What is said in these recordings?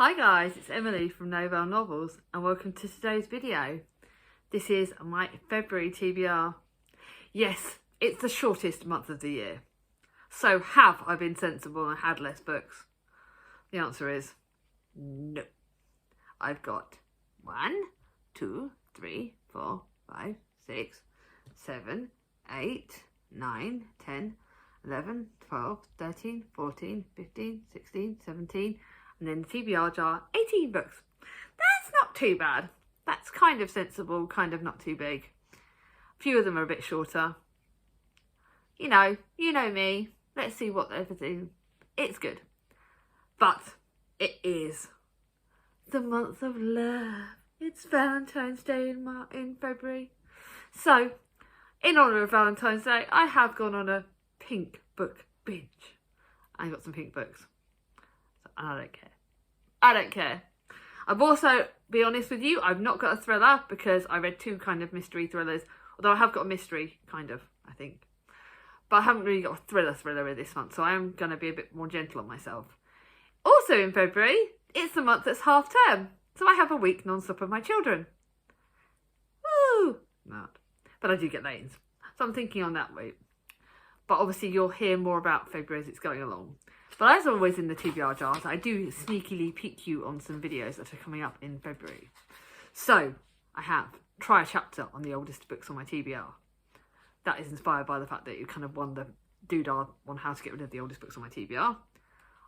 Hi guys, it's Emily from Novel Novels and welcome to today's video. This is my February TBR. Yes, it's the shortest month of the year. So have I been sensible and had less books? The answer is no. I've got 1, 2, 3, 4, 5, 6, 7, 8, 9, 10, 11, 12, 13, 14, 15, 16, 17, and then the TBR jar, 18 books. That's not too bad. That's kind of sensible, kind of not too big. A few of them are a bit shorter. You know me. Let's see what they're doing. It's good. But it is the month of love. It's Valentine's Day in February. So, in honour of Valentine's Day, I have gone on a pink book binge. I got some pink books. And I don't care. I don't care. I've also, be honest with you, I've not got a thriller because I read 2 kind of mystery thrillers. Although I have got a mystery, kind of, I think. But I haven't really got a thriller in this month, so I am going to be a bit more gentle on myself. Also in February, it's the month that's half term. So I have a week non-stop of my children. Woo! Not. But I do get lanes. So I'm thinking on that route. But obviously you'll hear more about February as it's going along. But as always in the TBR jars, I do sneakily peek you on some videos that are coming up in February. So I have Try a Chapter on the oldest books on my TBR. That is inspired by the fact that you kind of won the doodah on how to get rid of the oldest books on my TBR.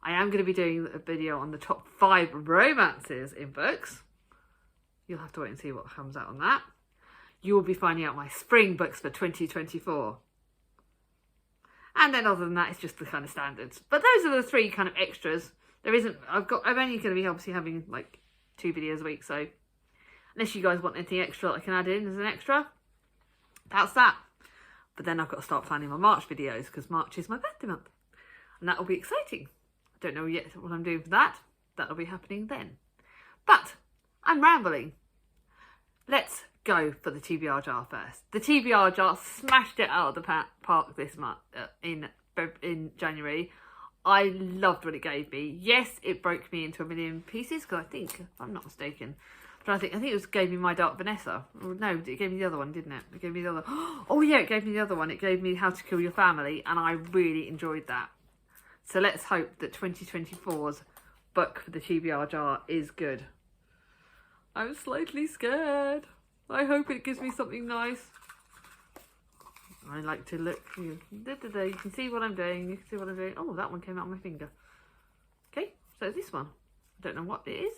I am going to be doing a video on the top 5 romances in books. You'll have to wait and see what comes out on that. You will be finding out my spring books for 2024. And then other than that, it's just the kind of standards. But those are the 3 kind of extras. I'm only going to be obviously having like 2 videos a week. So unless you guys want anything extra that I can add in as an extra, that's that. But then I've got to start planning my March videos because March is my birthday month. And that will be exciting. I don't know yet what I'm doing for that. That'll be happening then. But I'm rambling. Let's go for the TBR jar first. The TBR jar smashed it out of the park this month in January. I loved what it gave me. Yes, it broke me into a million pieces because I think, if I'm not mistaken, but I think it gave me My Dark Vanessa. No, it gave me the other one, didn't it? It gave me the other. Oh yeah, it gave me the other one. It gave me How to Kill Your Family, and I really enjoyed that. So let's hope that 2024's book for the TBR jar is good. I'm slightly scared. I hope it gives me something nice. I like to look. You can see what I'm doing. You can see what I'm doing. Oh, that one came out of my finger. Okay, so this one. I don't know what it is.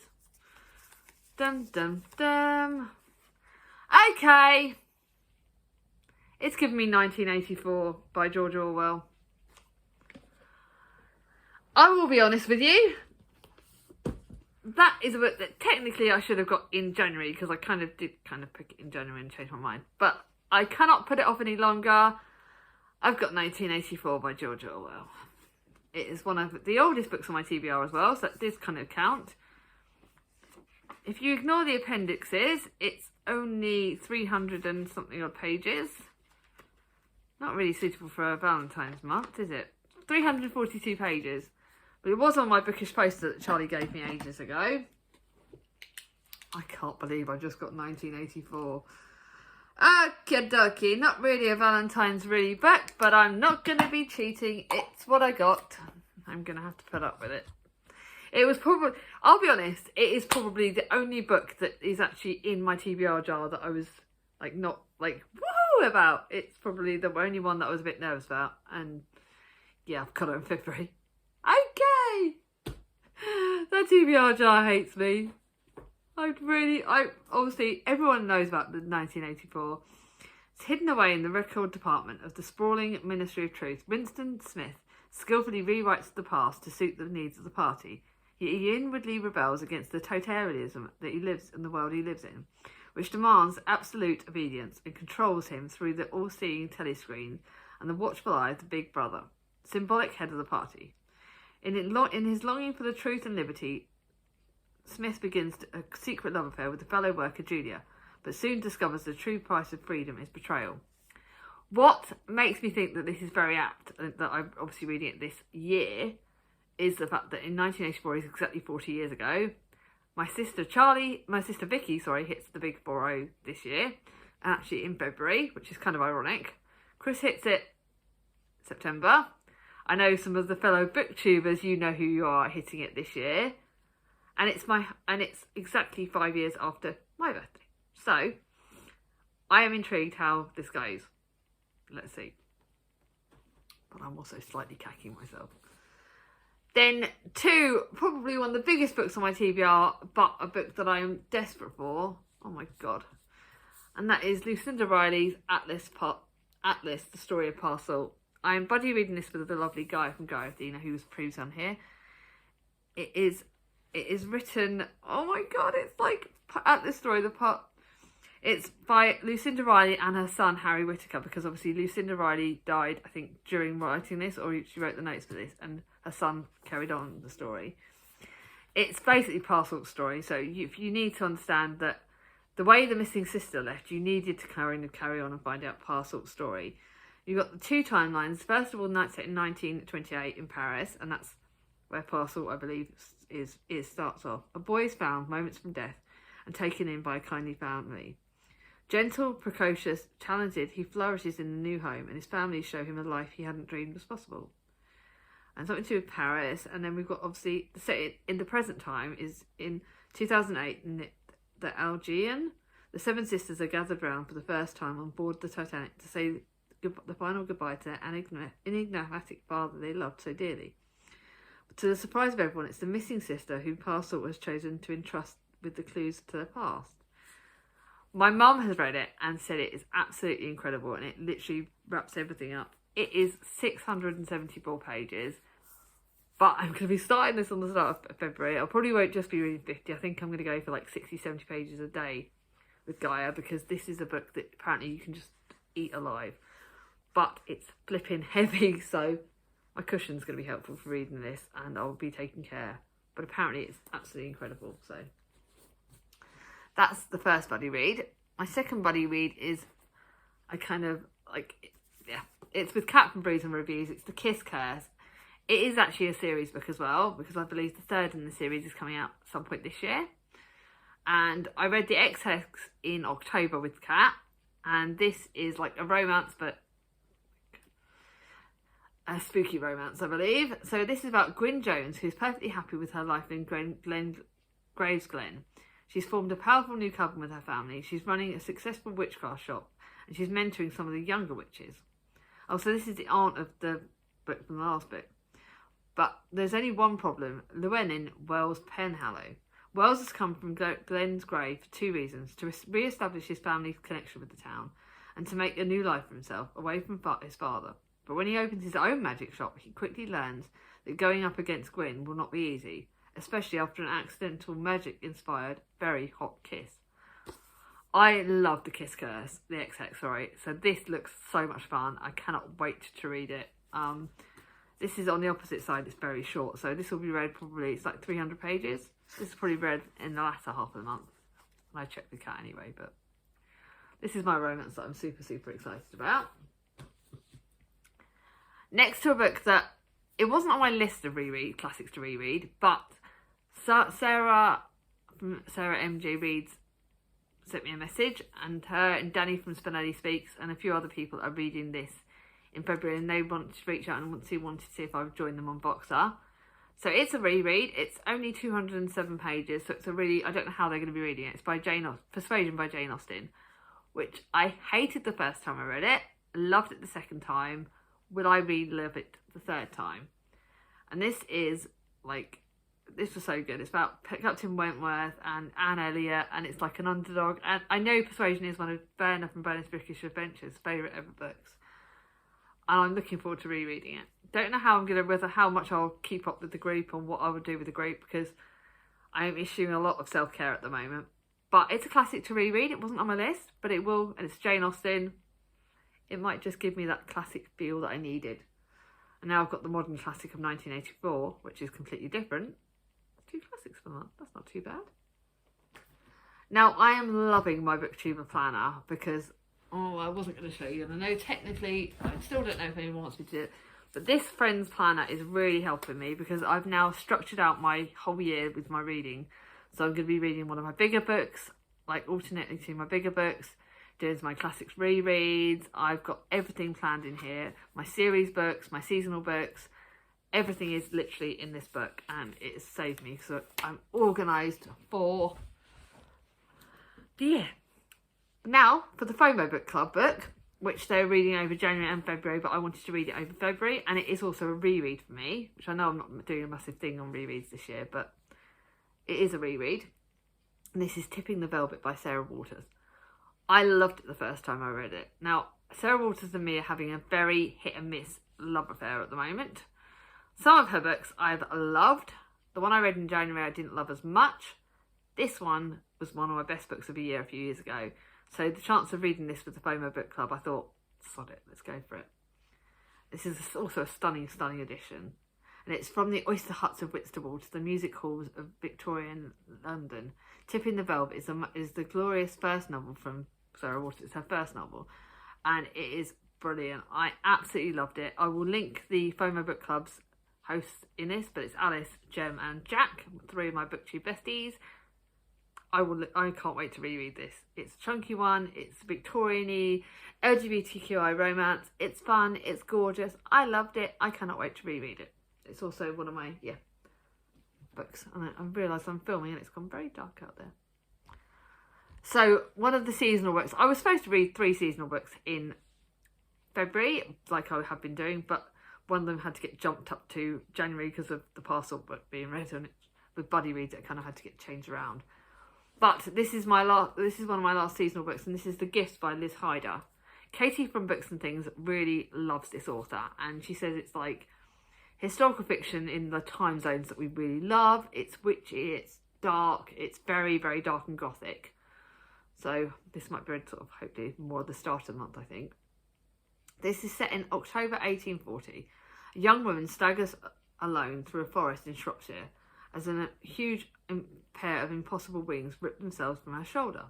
Dum, dum, dum. Okay. It's given me 1984 by George Orwell. I will be honest with you. That is a book that technically I should have got in January because I did pick it in January and change my mind. But I cannot put it off any longer. I've got 1984 by George Orwell. It is one of the oldest books on my TBR as well, so that does kind of count. If you ignore the appendixes, it's only 300 and something odd pages. Not really suitable for a Valentine's month, is it? 342 pages. But it was on my bookish poster that Charlie gave me ages ago. I can't believe I just got 1984. Okie dokie, not really a Valentine's really book, but I'm not going to be cheating. It's what I got. I'm going to have to put up with it. It was probably, I'll be honest, it is probably the only book that is actually in my TBR jar that I was like not like woohoo about. It's probably the only one that I was a bit nervous about. And yeah, I've got it in February. Okay. That TBR jar hates me. Obviously, everyone knows about the 1984. It's hidden away in the record department of the sprawling Ministry of Truth. Winston Smith skillfully rewrites the past to suit the needs of the party. He inwardly rebels against the totalitarianism that he lives in the world he lives in, which demands absolute obedience and controls him through the all-seeing telescreen and the watchful eye of the Big Brother, symbolic head of the party. In his longing for the truth and liberty, Smith begins a secret love affair with a fellow worker, Julia, but soon discovers the true price of freedom is betrayal. What makes me think that this is very apt, and that I'm obviously reading it this year, is the fact that in 1984 is exactly 40 years ago, My sister Vicky, hits the big 4-0 this year, and actually in February, which is kind of ironic. Chris hits it September. I know some of the fellow booktubers, you know who you are, hitting it this year, and it's exactly 5 years after my birthday. So I am intrigued how this goes. Let's see. But I'm also slightly cacking myself. Then probably one of the biggest books on my TBR, but a book that I am desperate for. Oh my God. And that is Lucinda Riley's Atlas, The Story of Parcel. I am buddy reading this with the lovely Guy from Guy of Dina, who was previously on here. It is written, oh my God, it's like Atlas Story, it's by Lucinda Riley and her son, Harry Whittaker, because obviously Lucinda Riley died, I think, during writing this, or she wrote the notes for this, and her son carried on the story. It's basically Parcel's story, so you need to understand that the way the missing sister left, you needed to carry on and find out Parcel's story. You've got the two timelines. First of all, night set in 1928 in Paris, and that's where Parcel, I believe, starts off. A boy is found moments from death and taken in by a kindly family. Gentle, precocious, talented, he flourishes in the new home, and his family show him a life he hadn't dreamed was possible. And something to do with Paris, and then we've got, obviously, the set in the present time is in 2008, in the Algean. The seven sisters are gathered round for the first time on board the Titanic to say the final goodbye to their enigmatic father they loved so dearly. But to the surprise of everyone, it's the missing sister who Parcel was chosen to entrust with the clues to their past. My mum has read it and said it is absolutely incredible, and it literally wraps everything up. It is 674 pages, but I'm going to be starting this on the start of February. I probably won't just be reading 50. I think I'm going to go for like 60, 70 pages a day with Gaia, because this is a book that apparently you can just eat alive. But it's flipping heavy, so my cushion's going to be helpful for reading this, and I'll be taking care. But apparently it's absolutely incredible, so that's the first buddy read. My second buddy read is, it's with Cat from Brews and Reviews. It's The Kiss Curse. It is actually a series book as well, because I believe the third in the series is coming out at some point this year. And I read the XX in October with Cat, and this is like a romance, but a spooky romance, I believe. So this is about Gwyn Jones, who's perfectly happy with her life in Gravesglen. She's formed a powerful new coven with her family. She's running a successful witchcraft shop, and she's mentoring some of the younger witches. Oh, so this is the aunt of the book from the last book. But there's only one problem. Llewellyn Wells Penhallow. Wells has come from Glen's grave for two reasons: to re-establish his family's connection with the town, and to make a new life for himself, away from his father. But when he opens his own magic shop, he quickly learns that going up against Gwyn will not be easy, especially after an accidental magic-inspired, very hot kiss. I love The Kiss Curse, the XX, sorry. So this looks so much fun. I cannot wait to read it. This is on the opposite side, it's very short. So this will be read probably, it's like 300 pages. This is probably read in the latter half of the month. And I checked the Cat anyway, but this is my romance that I'm super, super excited about. Next to a book that, it wasn't on my list of classics to reread, but Sarah from Sarah MJ Reads sent me a message, and her and Danny from Spinelli Speaks and a few other people are reading this in February, and they want to reach out and wanted to see if I would join them on Boxer. So it's a reread. It's only 207 pages, so it's I don't know how they're going to be reading it. It's by Persuasion by Jane Austen, which I hated the first time I read it, loved it the second time. Will I love it the third time? And this was so good. It's about Captain Wentworth and Anne Elliot, and it's like an underdog. And I know Persuasion is one of Bernard from Bernard's British Adventures' favourite ever books, and I'm looking forward to rereading it. Don't know how much I'll keep up with the group and what I would do with the group, because I am issuing a lot of self-care at the moment. But it's a classic to reread. It wasn't on my list, but it will, and it's Jane Austen. It might just give me that classic feel that I needed. And now I've got the modern classic of 1984, which is completely different. 2 classics for that. That's not too bad. Now, I am loving my booktuber planner because, I wasn't going to show you. And I know technically, I still don't know if anyone wants me to do it. But this friend's planner is really helping me because I've now structured out my whole year with my reading. So I'm going to be reading one of my bigger books, like alternating to my bigger books, doing my classics rereads. I've got everything planned in here. My series books, my seasonal books, everything is literally in this book, and it has saved me because I'm organised for the year. Now for the FOMO Book Club book, which they're reading over January and February, but I wanted to read it over February, and it is also a reread for me, which I know I'm not doing a massive thing on rereads this year, but it is a reread. And this is Tipping the Velvet by Sarah Waters. I loved it the first time I read it. Now, Sarah Waters and me are having a very hit and miss love affair at the moment. Some of her books I've loved. The one I read in January I didn't love as much. This one was one of my best books of the year a few years ago. So the chance of reading this with the FOMO Book Club, I thought, sod it, let's go for it. This is also a stunning, stunning edition. And it's from the oyster huts of Whitstable to the music halls of Victorian London. Tipping the Velvet is the glorious first novel from Sarah Waters. It's her first novel. And it is brilliant. I absolutely loved it. I will link the FOMO Book Club's hosts in this, but it's Alice, Jem and Jack, 3 of my BookTube besties. I can't wait to reread this. It's a chunky one, it's Victorian-y, LGBTQI romance, it's fun, it's gorgeous, I loved it, I cannot wait to reread it. It's also one of my, books. And I realise I'm filming and it's gone very dark out there. So, one of the seasonal books, I was supposed to read 3 seasonal books in February, like I have been doing, but one of them had to get jumped up to January because of the parcel book being read, and with buddy reads it kind of had to get changed around. But this is one of my last seasonal books, and this is The Gift by Liz Hyder. Katie from Books and Things really loves this author, and she says it's like historical fiction in the time zones that we really love. It's witchy, it's dark, it's very, very dark and gothic. So this might be sort of hopefully more at the start of the month, I think. This is set in October 1840. A young woman staggers alone through a forest in Shropshire as a huge pair of impossible wings rip themselves from her shoulder.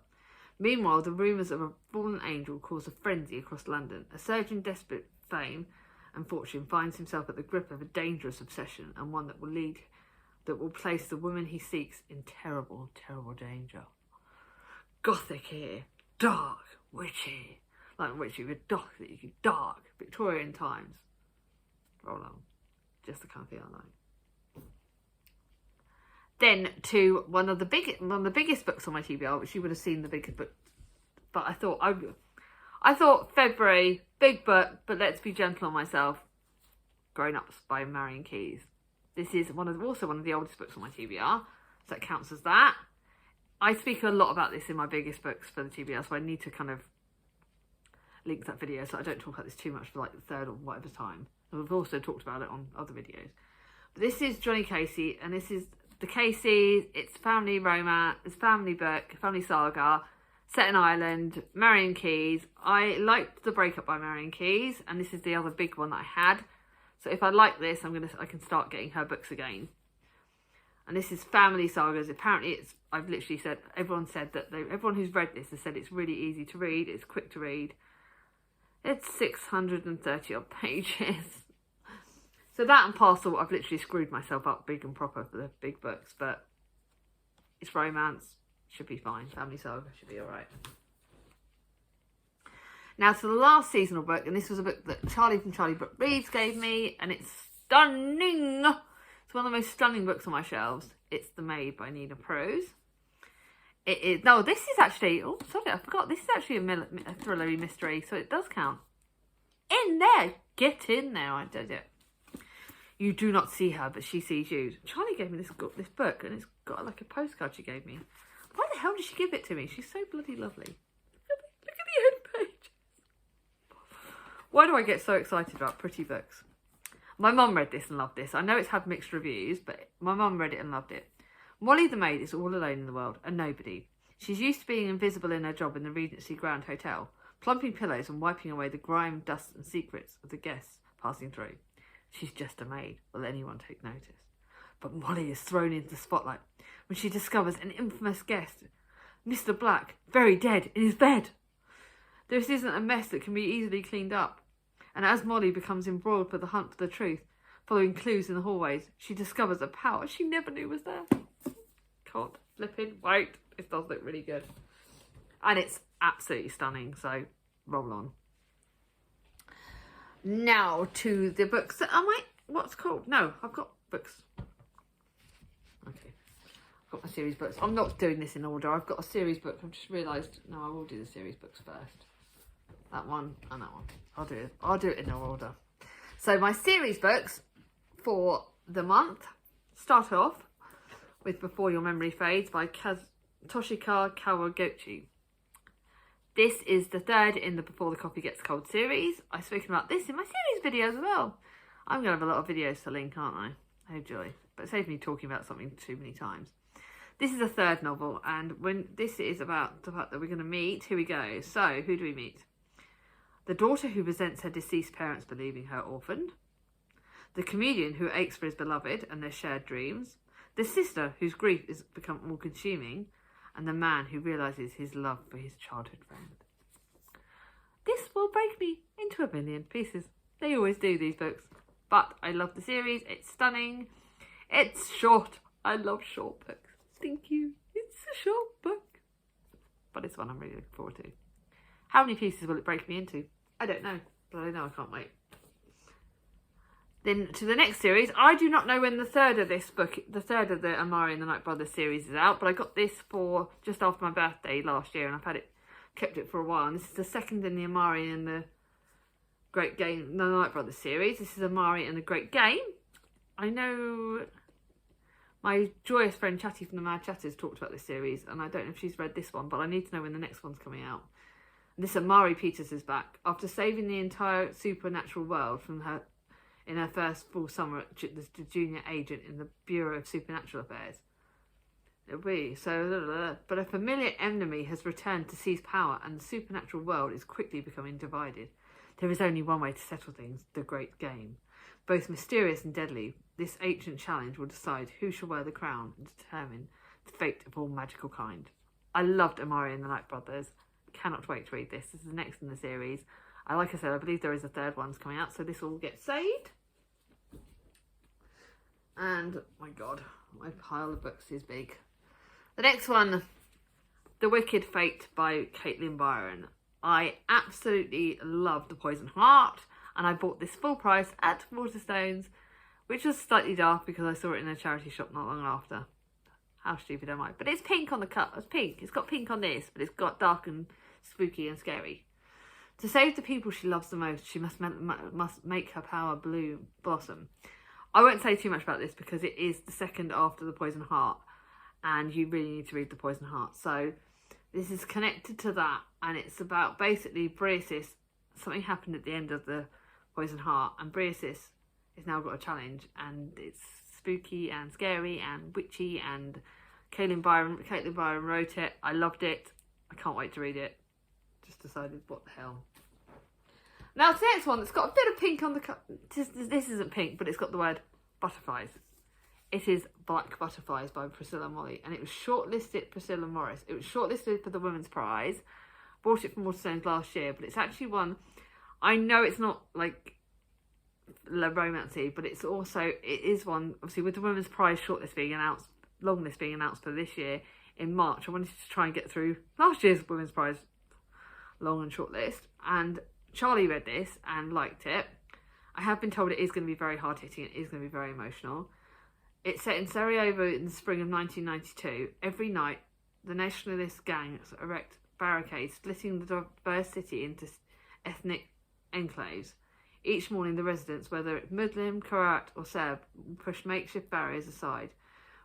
Meanwhile, the rumours of a fallen angel cause a frenzy across London. A surgeon desperate for fame and fortune finds himself at the grip of a dangerous obsession, and one that will place the woman he seeks in terrible, terrible danger. Gothic here, dark, witchy, like witchy with dark, Victorian times. Roll on, just the kind of thing I like. Then to one of the biggest books on my TBR, which you would have seen the biggest book, but I thought February, big book, but let's be gentle on myself. Grownups by Marion Keyes. This is also one of the oldest books on my TBR, so that counts as that. I speak a lot about this in my biggest books for the TBR, so I need to kind of link that video so I don't talk about this too much for like the third or whatever time. And we've also talked about it on other videos. But this is Johnny Casey, and this is the Caseys. It's family romance, it's family book, family saga, set in Ireland, Marion Keyes. I liked The Breakup by Marion Keyes, and this is the other big one that I had. So if I like this, I can start getting her books again. And this is family sagas. Apparently I've literally said, everyone who's read this has said it's really easy to read, it's quick to read. It's 630 odd pages. So that and Parcel, I've literally screwed myself up big and proper for the big books, but it's romance, should be fine. Family saga should be all right. Now to the last seasonal book, and this was a book that Charlie from Charlie Book Reads gave me, and it's stunning. It's one of the most stunning books on my shelves. It's The Maid by Nina Prose. It is, no, this is actually, oh, sorry, I forgot. This is actually a thriller mystery, so it does count. In there, get in there, I did it. You do not see her, but she sees you. Charlie gave me this book, and it's got like a postcard she gave me. Why the hell did she give it to me? She's so bloody lovely. Look at the end page. Why do I get so excited about pretty books? My mum read this and loved this. I know it's had mixed reviews, but my mum read it and loved it. Molly the maid is all alone in the world, a nobody. She's used to being invisible in her job in the Regency Grand Hotel, plumping pillows and wiping away the grime, dust and secrets of the guests passing through. She's just a maid. Will anyone take notice? But Molly is thrown into the spotlight when she discovers an infamous guest, Mr. Black, very dead in his bed. This isn't a mess that can be easily cleaned up. And as Molly becomes embroiled for the hunt for the truth, following clues in the hallways, she discovers a power she never knew was there. Can't flipping wait. This does look really good. And it's absolutely stunning, so roll on. Now to the books that I might, what's called? No, I've got books. Okay, I've got my series books. I'm not doing this in order. I've got a series book. I've just realised, no, I will do the series books first. That one and that one. I'll do it in order. So my series books for the month start off with Before Your Memory Fades by Toshika Kawaguchi. This is the third in the Before the Coffee Gets Cold series. I've spoken about this in my series videos as well. I'm going to have a lot of videos to link, aren't I? Oh joy. But it saves me talking about something too many times. This is a third novel, and when this is about the fact that we're going to meet, here we go. So, who do we meet? The daughter who resents her deceased parents believing her orphaned. The comedian who aches for his beloved and their shared dreams. The sister whose grief has become all-consuming. And the man who realises his love for his childhood friend. This will break me into a million pieces. They always do, these books. But I love the series. It's stunning. It's short. I love short books. Thank you. It's a short book. But it's one I'm really looking forward to. How many pieces will it break me into? I don't know. But I know I can't wait. Then to the next series. I do not know when the third of this book, the third of the Amari and the Night Brothers series is out, but I got this for just after my birthday last year, and I've had it, kept it for a while. And this is the second in the Amari and the Great Game, the Night Brothers series. This is Amari and the Great Game. I know my joyous friend Chatty from the Mad Chatters talked about this series, and I don't know if she's read this one, but I need to know when the next one's coming out. And this Amari Peters is back after saving the entire supernatural world from her. In her first full summer as the junior agent in the Bureau of Supernatural Affairs. But a familiar enemy has returned to seize power, and the supernatural world is quickly becoming divided. There is only one way to settle things, the Great Game. Both mysterious and deadly, this ancient challenge will decide who shall wear the crown and determine the fate of all magical kind. I loved Amari and the Night Brothers. Cannot wait to read this. This is the next in the series. Like I said, I believe there is a third one's coming out, so this will get saved. And, my God, my pile of books is big. The next one, The Wicked Fate by Caitlin Byron. I absolutely love The Poison Heart, and I bought this full price at Waterstones, which was slightly dark because I saw it in a charity shop not long after. How stupid am I? But it's pink on the cut. It's pink. It's got pink on this, but it's got dark and spooky and scary. To save the people she loves the most, she must make her power blossom. I won't say too much about this because it is the second after The Poison Heart, and you really need to read The Poison Heart. So this is connected to that, and it's about basically Briasis. Something happened at the end of The Poison Heart, and Briasis has now got a challenge, and it's spooky and scary and witchy, and Caitlin Byron wrote it. I loved it. I can't wait to read it. Just decided, what the hell. Now it's the next one that's got a bit of pink on the cut. This isn't pink, but it's got the word butterflies. It is Black Butterflies by Priscilla Molly, and it was shortlisted, Priscilla Morris. It was shortlisted for the Women's Prize. Bought it from Waterstones last year, but it's actually one, I know it's not like romancy, but it's also, it is one, obviously with the Women's Prize shortlist being announced, long list being announced for this year in March, I wanted to try and get through last year's Women's Prize long and short list, and Charlie read this and liked it. I have been told it is going to be very hard-hitting, it is going to be very emotional. It's set in Sarajevo in the spring of 1992. Every night, the nationalist gangs erect barricades, splitting the diverse city into ethnic enclaves. Each morning, the residents, whether it's Muslim, Croat or Serb, push makeshift barriers aside.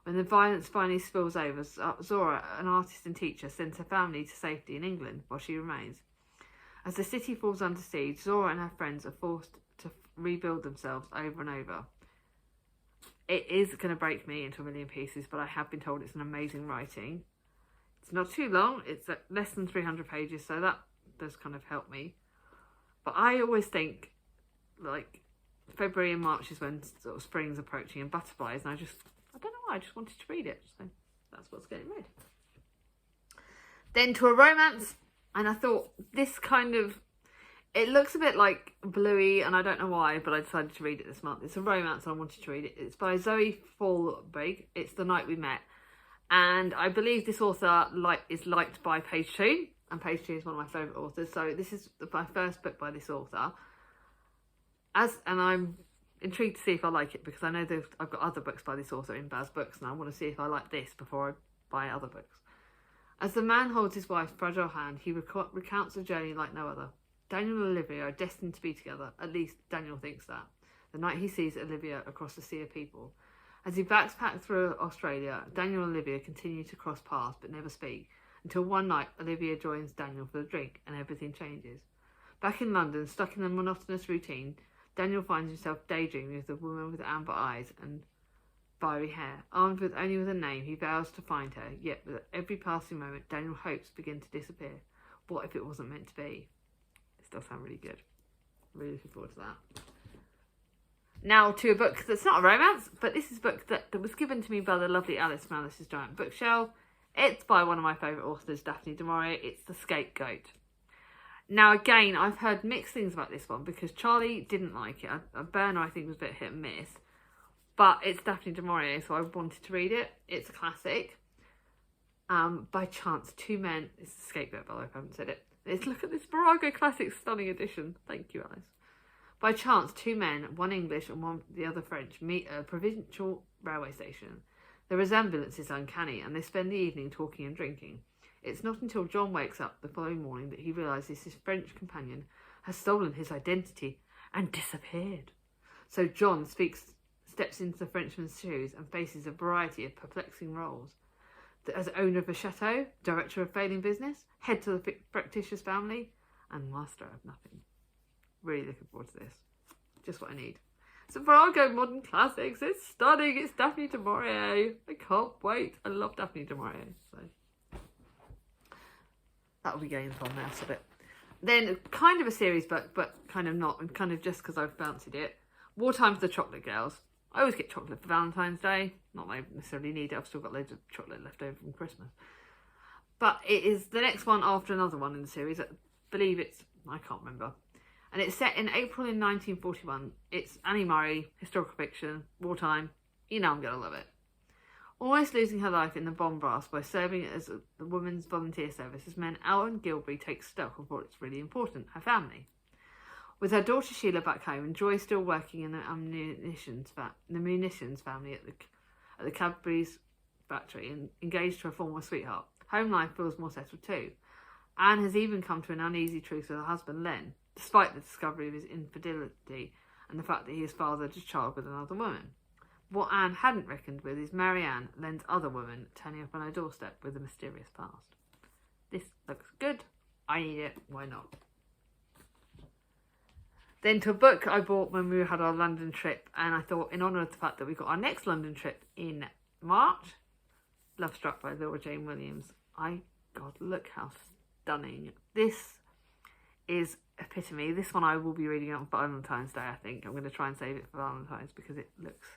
When the violence finally spills over, Zora, an artist and teacher, sends her family to safety in England while she remains. As the city falls under siege, Zora and her friends are forced to rebuild themselves over and over. It is going to break me into a million pieces, but I have been told it's an amazing writing. It's not too long, it's less than 300 pages, so that does kind of help me. But I always think, like, February and March is when sort of spring's approaching and butterflies, and I don't know why, I just wanted to read it, so that's what's getting read. Then to a romance, and I thought this kind of, it looks a bit like Bluey, and I don't know why, but I decided to read it this month. It's a romance and I wanted to read it. It's by Zoe Fallbrig. It's The Night We Met. And I believe this author is liked by Page 2, and Page 2 is one of my favourite authors. So this is my first book by this author. And I'm intrigued to see if I like it, because I know I've got other books by this author in Baz Books, and I want to see if I like this before I buy other books. As the man holds his wife's fragile hand, he recounts a journey like no other. Daniel and Olivia are destined to be together. At least Daniel thinks that. The night he sees Olivia across the sea of people. As he backpacks through Australia, Daniel and Olivia continue to cross paths but never speak, until one night Olivia joins Daniel for a drink and everything changes. Back in London, stuck in a monotonous routine, Daniel finds himself daydreaming with a woman with amber eyes and fiery hair. Armed only with a name, he vows to find her, yet with every passing moment, Daniel's hopes begin to disappear. What if it wasn't meant to be? This does sound really good. Really looking forward to that. Now to a book that's not a romance, but this is a book that was given to me by the lovely Alice from Alice's Giant Bookshelf. It's by one of my favourite authors, Daphne du Maurier. It's The Scapegoat. Now again, I've heard mixed things about this one, because Charlie didn't like it. Berner, I think, was a bit hit and miss. But it's Daphne du Maurier, so I wanted to read it. It's a classic. By chance, two men... It's The Scapegoat, by the way, if I haven't said it. Let's look at this Virago Classic stunning edition. Thank you, Alice. By chance, two men, one English and the other French, meet at a provincial railway station. The resemblance is uncanny, and they spend the evening talking and drinking. It's not until John wakes up the following morning that he realises his French companion has stolen his identity and disappeared. So John steps into the Frenchman's shoes and faces a variety of perplexing roles. As owner of a chateau, director of failing business, head to the fictitious family, and master of nothing. Really looking forward to this. Just what I need. So Virago Modern Classics. It's stunning. It's Daphne du Maurier. I can't wait. I love Daphne du Maurier. So that'll be going on now a bit. Then kind of a series book, but kind of not, and kind of just because I've fancied it. Wartime for the Chocolate Girls. I always get chocolate for Valentine's Day. Not that I necessarily need it. I've still got loads of chocolate left over from Christmas. But it is the next one after another one in the series. I believe I can't remember. And it's set in April in 1941. It's Annie Murray, historical fiction, wartime. You know I'm going to love it. Almost losing her life in the bomb blast by serving as the women's volunteer service has meant Ellen Gilby takes stock of what's really important, her family. With her daughter Sheila back home and Joy still working in the munitions family at the Cadbury's factory and engaged to her former sweetheart, home life feels more settled too. Anne has even come to an uneasy truce with her husband Len, despite the discovery of his infidelity and the fact that he has fathered a child with another woman. What Anne hadn't reckoned with is Marianne, Len's other woman, turning up on her doorstep with a mysterious past. This looks good. I need it. Why not? Then to a book I bought when we had our London trip, and I thought, in honour of the fact that we got our next London trip in March, Lovestru by Laura Jane Williams. God, look how stunning. This is epitome. This one I will be reading on Valentine's Day, I think. I'm going to try and save it for Valentine's because it looks...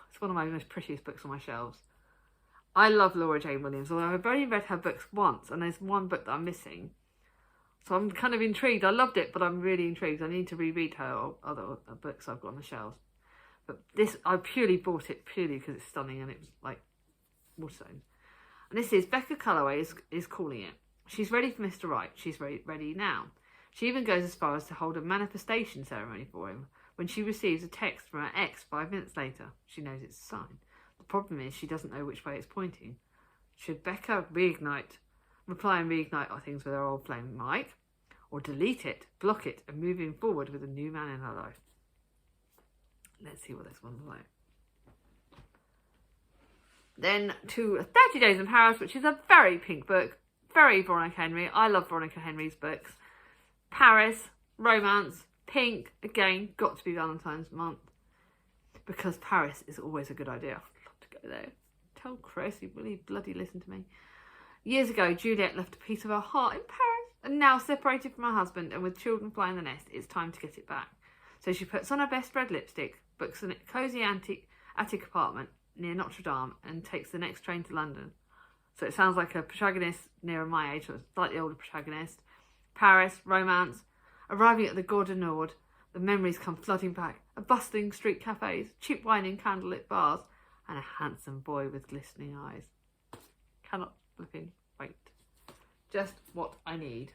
it's one of my most prettiest books on my shelves. I love Laura Jane Williams, although I've only read her books once, and there's one book that I'm missing. So I'm kind of intrigued. I loved it, but I'm really intrigued. I need to reread her other books I've got on the shelves. But this, I purely bought it purely because it's stunning and it was like waterstones. And this is Becca Calloway is calling it. She's ready for Mr. Right. She's ready now. She even goes as far as to hold a manifestation ceremony for him. When she receives a text from her ex 5 minutes later, she knows it's a sign. The problem is she doesn't know which way it's pointing. Should Becca reply and reignite things with her old flame Mike, or delete it, block it, and move in forward with a new man in her life? Let's see what this one's like. Then to 30 Days in Paris, which is a very pink book. Very Veronica Henry. I love Veronica Henry's books. Paris, romance, pink. Again, got to be Valentine's month. Because Paris is always a good idea. I'd love to go there. Tell Chris, he really bloody listen to me. Years ago, Juliet left a piece of her heart in Paris. And now, separated from her husband and with children flying the nest, it's time to get it back. So she puts on her best red lipstick, books a cosy attic apartment near Notre Dame, and takes the next train to London. So it sounds like a protagonist nearer my age, so a slightly older protagonist. Paris, romance. Arriving at the Gare du Nord, the memories come flooding back. A bustling street cafes, cheap wine in candlelit bars, and a handsome boy with glistening eyes. Cannot flipping wait. Just what I need.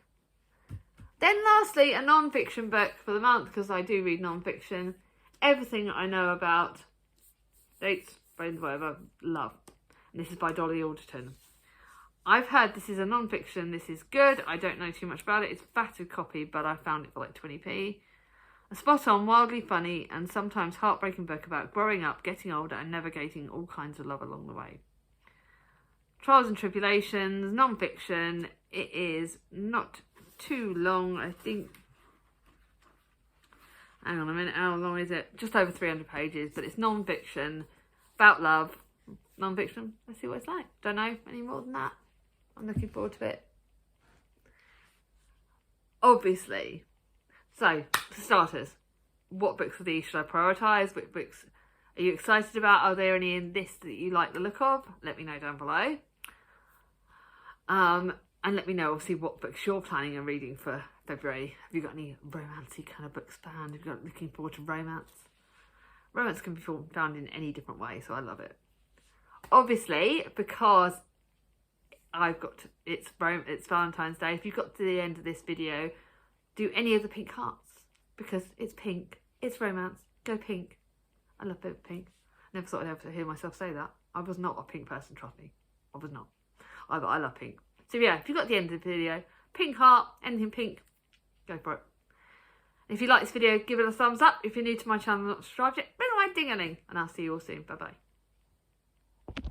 Then lastly, a non-fiction book for the month, because I do read non-fiction. Everything I know about dates, friends, whatever, love. And this is by Dolly Alderton. I've heard this is a non-fiction, this is good. I don't know too much about it. It's a battered copy, but I found it for like 20p. A spot-on, wildly funny, and sometimes heartbreaking book about growing up, getting older, and navigating all kinds of love along the way. Trials and tribulations, non-fiction. It is not too long, I think. Hang on a minute, how long is it? Just over 300 pages, but it's non-fiction, about love. Non-fiction, let's see what it's like. Don't know any more than that. I'm looking forward to it. Obviously. So, for starters, what books of these should I prioritise? Which books are you excited about? Are there any in this that you like the look of? Let me know down below. And let me know, obviously, what books you're planning on reading for February. Have you got any romancy kind of books planned? Have you got looking forward to romance? Romance can be found in any different way, so I love it. Obviously, because it's Valentine's Day, if you got to the end of this video, do any of the pink hearts, because it's pink, it's romance, go pink. I love pink. Never thought I'd ever hear myself say that. I was not a pink person, trust me. I was not. I love pink. So yeah, if you got to the end of the video, pink heart, anything pink, go for it. If you like this video, give it a thumbs up. If you're new to my channel and not subscribed yet, ring my ding-a-ling, and I'll see you all soon. Bye bye.